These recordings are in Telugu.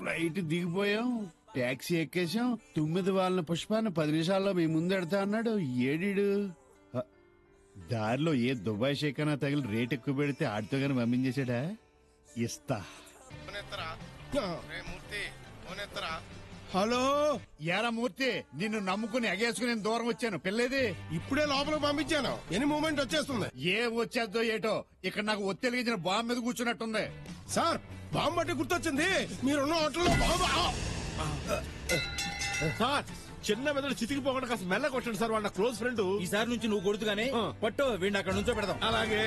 Flight దిగిపోయాం, taxi ఎక్కేసాం. 9 వాళ్ళ పుష్పాన్ని 10 నిమిషాల్లో మీ ముందెడతా అన్నాడు. ఏడీడు దారిలో ఏ దుబాయ్ షేకనా తగిలి రేట్ ఎక్కువ పెడితే ఆడితో గాని పంపించేసాడా? ఇస్తా. హలో యారా మూర్తి, నిన్ను నమ్ముకుని ఎగేసుకుని నేను దూరం వచ్చాను. పిల్లేది ఇప్పుడే లోపలికి పంపించాను. ఎనీ మూమెంట్ వచ్చేస్తుంది. ఏం వచ్చేద్దో ఏటో, ఇక్కడ నాకు ఒత్తెలిగించిన బాంబు మీద కూర్చున్నట్టుంది. సార్ బాంబు అంటే గుర్తొచ్చింది. మీరున్న హోటల్లో బాంబు. సార్ చిన్న మెదడు చితికిపోకుండా కాస్త మెల్ల కొట్టండి సార్. వాళ్ళ క్లోజ్ ఫ్రెండ్. ఈసారి నుంచి నువ్వు కొడుతుగానే పట్టు వీడిని అక్కడ నుంచో పెడదాం. అలాగే.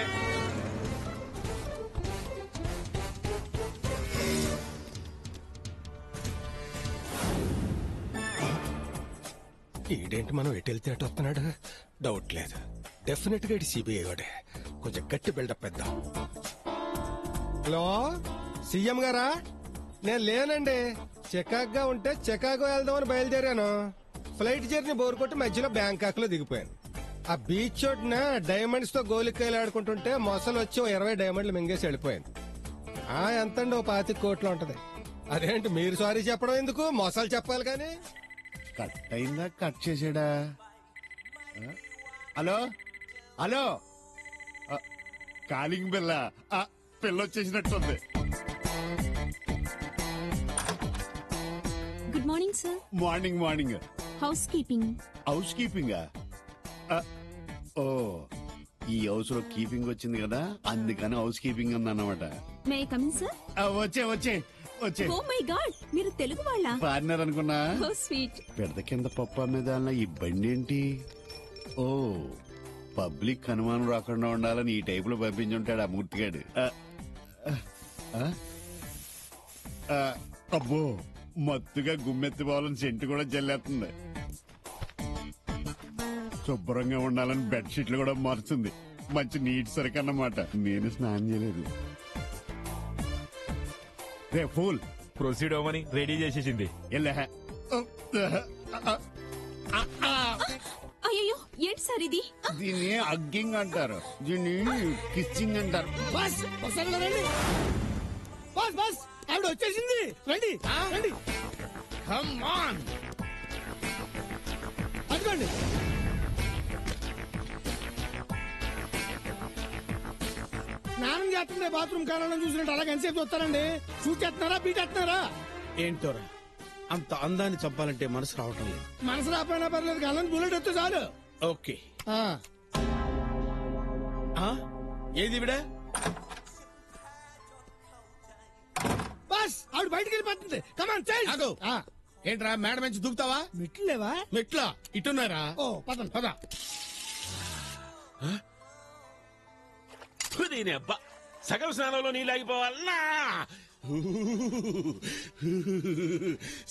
ఈడేంటి మనం ఎటు వెళ్తే అటు వస్తున్నాడు? డౌట్ లేదు, డెఫినెట్ గా ఇటు సిబిఐ వాడే. కొంచెం గట్టి బిల్డప్ పెద్దాం. హలో సీఎం గారా? నేను లేనండి, చికాగ్గా ఉంటే చికాగో వెళ్దామని బయలుదేరాను. ఫ్లైట్ జర్నీ బోర్ కొట్టి మధ్యలో బ్యాంకాక్ లో దిగిపోయాను. ఆ బీచ్ చోటున డైమండ్స్ తో గోలికాయలు ఆడుకుంటుంటే మొసలు వచ్చి 20 డైమండ్లు మింగేసి వెళ్ళిపోయాను. ఎంతండి, 25 కోట్లు ఉంటది. అదేంటి మీరు సారీ చెప్పడం ఎందుకు, మొసలు చెప్పాలి కానీ. కట్ అయిందా? కట్ చేసాడా? హలో హలో, కాలింగ్ బిల్ల. పిల్ల వచ్చేసినట్టుంది. Good morning sir. Morning morning. House keeping. House keeping? ఓ, ఈ హౌస్ లో కీపింగ్ వచ్చింది కదా, అందుకని హౌస్ కీపింగ్ అన్నమాట. May I come in sir? వచ్చే వచ్చే వచ్చే. ఓ మై గాడ్, మీరు తెలుగు వాళ్ళ? పార్ట్నర్ అనుకున్నా. ఓ స్వీట్. పెద్ద కింద పప్పు మీద ఈ బండి ఏంటి? ఓ, పబ్లిక్ అనుమానం రాకుండా ఉండాలని ఈ టైప్ లో పంపించుంటాడు ఆ మూర్తిగాడు. అబ్బో, మత్తుగా గుమ్మెత్తిపోవాలని సెంటు కూడా జల్లేస్తుంది. శుభ్రంగా ఉండాలని బెడ్షీట్లు కూడా మారుతుంది. మంచి నీట్ సరికన్నమాట. నేను స్నానం చేయలేదు. రే ఫూల్, ప్రొసీడ్ అవ్వమని రెడీ చేసేసింది. అయ్యో ఏంటి సార్ ఇది? దీన్ని అగ్గింగ్ అంటారు, దీన్ని కిచ్చింగ్ అంటారు. బస్ రండి, బస్ బస్ ఆవిడ వచ్చేసింది. రండి రండి, కమ్ ఆన్. అదిగోండి. స్నానం చేస్తుంటే బాత్రూమ్ కారణం చూసినట్టు అలాగే ఎంతసేపు చూస్తారండి? షూట్ చేస్తున్నారా, బీట్ చేస్తున్నారా? ఏంటోరా అంత అందాన్ని చంపాలంటే మనసు రావటం లేదు. మనసు రాపోయినా పర్లేదు, కళ్ళని బుల్లెట్ వస్తే చాలు. ఓకే. ఏది విడ? బస్ ఆవిడ బయటికి వెళ్ళిపోతుంది. కమాన్ ఆగు. ఏంట్రా మేడం నుంచి దూకుతావా? మెట్లు లేవా? మెట్లా ఇటున్నారా? ఓ పదండి పద. సగం స్నానంలో నీళ్ళాగిపోవాలన్నా.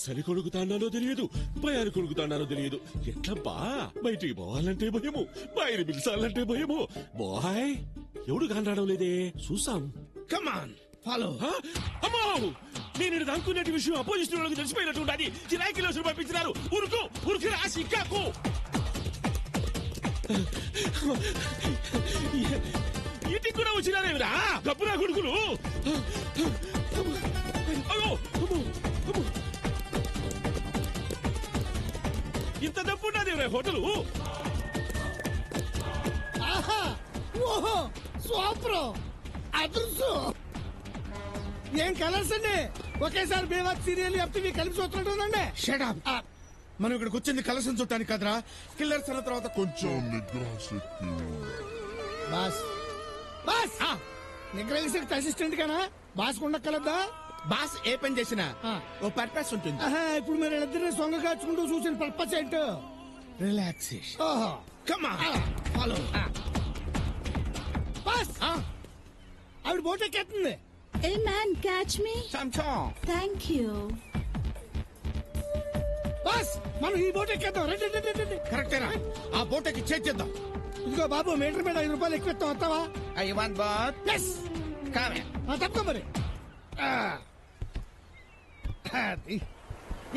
చలి కొడుకుతాన్నానో తెలియదు, భయాన్ని కొడుకుతాన్నానో తెలియదు. ఎట్లబ్బా బయటికి పోవాలంటే భయము, బయట పిలిచాలంటే భయము. బాయ్ ఎవడు కానరావడం లేదే, చూసాం. Come on follow. అమ్మో, నేను అనుకున్నట్టు విషయం అపోజిషన్ వాళ్ళకి తెలిసిపోయినట్టు ఉండాలి. కిరాయికిలో పంపించినారు. ఉరుకు ఉరికి రాసి ఇక్కాకు. ఇంటికి కూడా వచ్చినారేమిరా గప్పురా కొడుకులు. ఇంత డబ్బు ఉన్నది హోటలు. ఓహో సూపర్, అదృష్టం. ఏం కలర్స్ అండి, ఒకేసారి బేవాక్ సీరియల్ ఎఫ్టీవీ కలిపి చూస్తుంటుందండి. షటప్. మనం ఇక్కడికి వచ్చింది కలసం చుట్టానికి కదరా, కిల్లర్స్ అన్న తర్వాత కొంచెం బాస్ బాస్ నిగ్రహించడానికి అసిస్టెంట్ గానా? బాస్ ఉండక్కలద్దా? బాస్ ఏ పని చేసినా ఓ పర్పస్ ఉంటుంది. ఇప్పుడు మీరు ఇద్దరిని సొంగ కాచుకుంటూ చూసిన పర్పస్ ఏంటో? రిలాక్సేషన్. ఓహో కమాన్ ఫాలో. బాస్ ఆవిడ బోట్ ఎక్కేస్తుంది. Hey man catch me. Thank you. Boss మనం ఈ బోట్ ఎక్కేద్దాం. రండి. కరెక్టేనా? ఆ బోటకి చేద్దాం. ఇదిగో బాబు, మీటర్ మీద 5 రూపాయలు ఎక్కువ వస్తావా? I want bath. ఎస్ తప్పక మరి.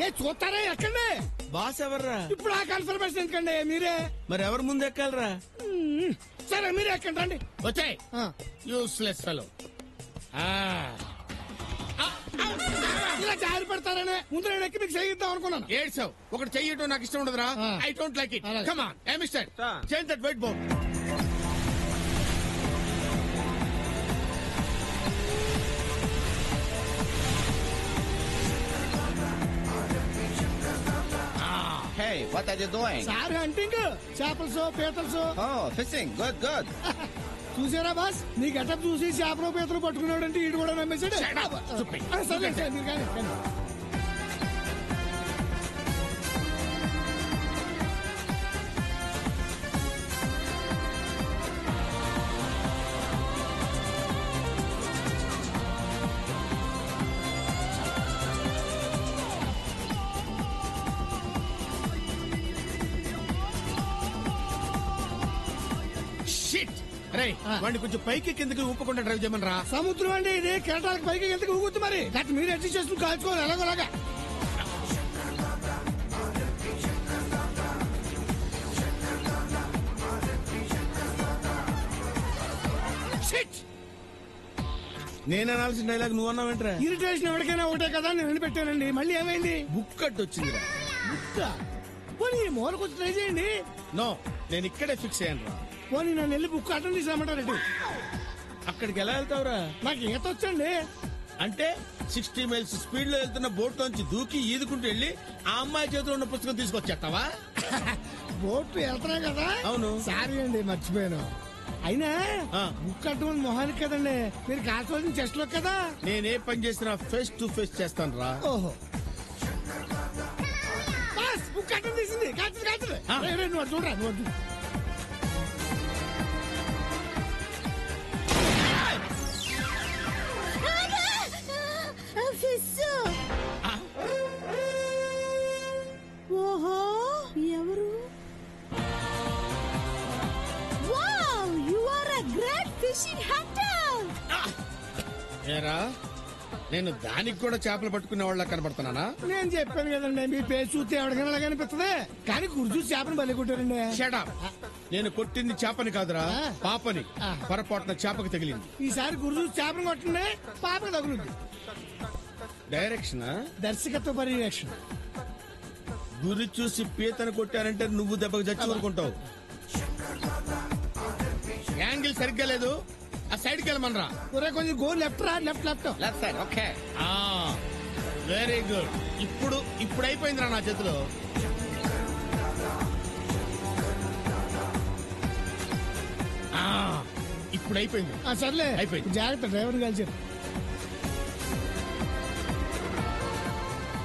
ఏ చూస్తారా ఎక్కండి. బాస్ ఎవర్రా? ఇప్పుడు ఆ కన్ఫర్మేషన్ ఎందుకండి, మీరే. మరి ఎవరు ముందు ఎక్కాలరా? సరే మీరే ఎక్కండి రండి. వచ్చాయి యూస్లెస్ ఫెలో. ఇలా జారి పెడతారనే ముందు నేను ఎక్కి మీకు చేయిద్దాం అనుకున్నాను. ఏడ్చావు. ఒకటి చెయ్యటం నాకు ఇష్టం ఉండదురా. I don't like it. అలాగే. Come on hey mister, change that white board. Hey, what are you doing? Sir hunting చేపలసో పీతలసో Oh, fishing. Good, good. చూసారా బాస్, నీ గెటప్ చూసి చేపలు పీతలు పట్టుకున్నాడు అంటే ఈడు కూడా నమ్మేశాడు. Shut up. Stupid. సరే సార్ మీరు కానీ షిట్. రే వాడిని కొంచెం పైకి కిందకి ఊపకుండా డ్రైవ్ చేయమని రా. సముద్రం అండి ఇది, కెరటాలకు పైకి వెళ్తే ఊగుద్ది మరి. గట్ మీరు అడ్జస్ట్ చేసుకుని కాల్చుకోవాలి ఎలాగోలాగా. నేను అనాల్సిన డైలాగ్ నువ్వు అన్నావేంట్రా? ఇరిటేషన్ ఎవరికైనా ఒకటే కదా నేను వినిపెట్టానండి. మళ్ళీ ఏమైంది? బుక్ కట్ వచ్చిందిరా. పోనీ మూల కొంచెం ట్రై చేయండి. నో, నేను ఇక్కడే ఫిక్స్ అయ్యాను రా. పోనీ నన్ను వెళ్ళి బుక్ అటెండ్ తీసామంటారండి. అక్కడికి ఎలా వెళ్తావురా? నాకు ఈత వచ్చండి. అంటే 60 మైల్స్ స్పీడ్ లో వెళ్తున్న బోట్ లోంచి దూకి ఈదుకుంటూ వెళ్ళి ఆ అమ్మాయి చేతిలో ఉన్న పుస్తకం తీసుకొచ్చేస్తావా? బోట్ వెళ్తున్నా కదా. అవును. సారీ అండి మర్చిపోయాను. అయినా ఆ. బుక్ అటువంటి మొహానికి కదండి, మీరు కాల్చవలసిన చెస్ట్ లో కదా. నేనే పని చేసినా ఫేస్ టు ఫేస్ చేస్తాను రా. ఓహో బాస్, బుక్ అటెండ్ తీసింది. కాల్చదు కాల్చదు. ఆ. నువ్వు అటు చూడరా, నువ్వు అటు చూడు. ఓహో ఎవరు? Wow, you are a great fishing hunter. ఏరా, నేను దానికి కూడా చేపలు పట్టుకునే వాళ్ళ కనబడుతున్నానా? నేను చెప్పాను కదండి, మీ పేరు చూస్తే ఎవరికైనా అలాగే అనిపిస్తుంది. కానీ గుర్తు చేపను బలి కొట్టారండి. Shut up. నేను కొట్టింది చేపని కాదురా, ఆ. పాపని. ఆ. పొరపాటున చేపకి తగిలింది. ఈసారి గుర్తు చేపను కొట్టండి, పాపకు తగులుద్ది. డైరెక్షన్ దర్శకత్వ పర్యవేక్షణ. గురి చూసి పీతను కొట్టానంటే నువ్వు దెబ్బకు చచ్చి ఊరుకుంటావు. యాంగిల్ సరిగ్గా లేదు, ఆ సైడ్కి వెళ్ళమనరా. ఒరే కొంచెం గో లెఫ్ట్ రా, left left. Left side, okay. Very good. ఇప్పుడు అయిపోయిందిరా నా చేతిలో. ఆ, ఇప్పుడు అయిపోయింది. సర్లే అయిపోయింది. జాగ్రత్త, డ్రైవర్ కలిసారు.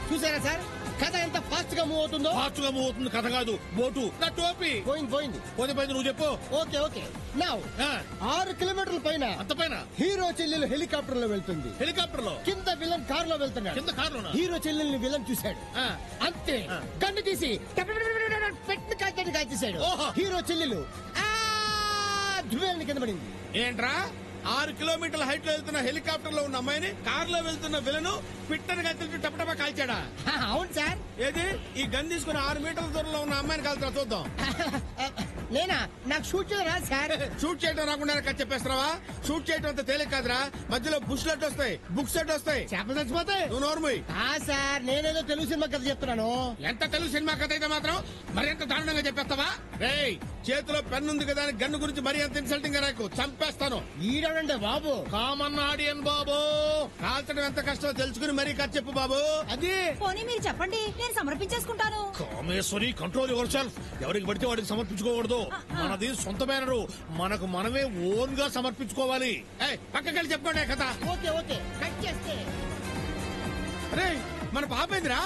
చూసారా సార్, కథ ఎంత ఫాస్ట్ గా మూవ్ అవుతుందో. ఫాస్ట్ గా మూవ్ అవుతుంది కథ కాదు, బోటు. నా టోపీ పోయింది పోయింది. పోతే నువ్వు చెప్పు. Okay okay. నౌ ఆ, 6 కిలోమీటర్ల పైన అంత పైన హీరో చెల్లెలు హెలికాప్టర్ లో వెళ్తుంది. హెలికాప్టర్ లో కింద విలన్ కార్ లో వెళ్తున్నాడు. కింద కారులోనా? హీరో చెల్లెల్ని విలన్ చూశాడు. ఆ. అంతే కన్ను తీసి పెట్టిన కాల్చాడు, కాల్చేశాడు. ఓహో. హీరో చెల్లెలు కింద పడింది. ఏంట్రా, 6 కిలోమీటర్ల హైట్ లో వెళ్తున్న హెలికాప్టర్ లో ఉన్న అమ్మాయిని కార్ లో వెళ్తున్న విలను పిట్టని కత్తికి టపటపా కాల్చాడా? అవును సార్. ఏది ఈ గన్ తీసుకుని 6 మీటర్ల దూరంలో ఉన్న అమ్మాయిని కాల్చురా చూద్దాం. నేనా? నాకు షూట్ చేయరా సార్? షూట్ చేయడం రాకుండా కట్ చెప్పేస్తున్నావా? షూట్ చేయడం అంత తేలిక కాదురా. మధ్యలో బుష్ లెట్ వస్తాయి, బుక్ సెట్ వస్తాయి, చేపలు చచ్చిపోతాయి. నువ్వు నోర్ముయ్. సార్ నేనేదో తెలుగు సినిమా కథ చెప్తున్నాను. ఎంత తెలుగు సినిమా కథ అయితే మాత్రం మరి ఎంత దారుణంగా చెప్పేస్తావా? రేయ్, చేతిలో పెన్ ఉంది కదా అని గన్ను గురించి మరీ అంత ఇన్సల్టింగ్ గా రాకు, చంపేస్తాను. ఈడంటే బాబు కామన్ ఆడియన్ బాబు, కాల్చడం ఎంత కష్టమో తెలుసుకుని మరీ కథ చెప్పు బాబు. అది పోనీ మీరు చెప్పండి, నేను సమర్పించేసుకుంటాను. Kameshwari, control yourself. ఎవరికి పడితే వాడికి సమర్పించుకోకూడదు. మనది సొంత బ్యానరు, మనకు మనమే ఓన్ గా సమర్పించుకోవాలి. పక్కకెళ్ళి చెప్పుకోండి కథ. ఓకే ఓకే కట్ చేస్తే రే, మన పాపేందిరా?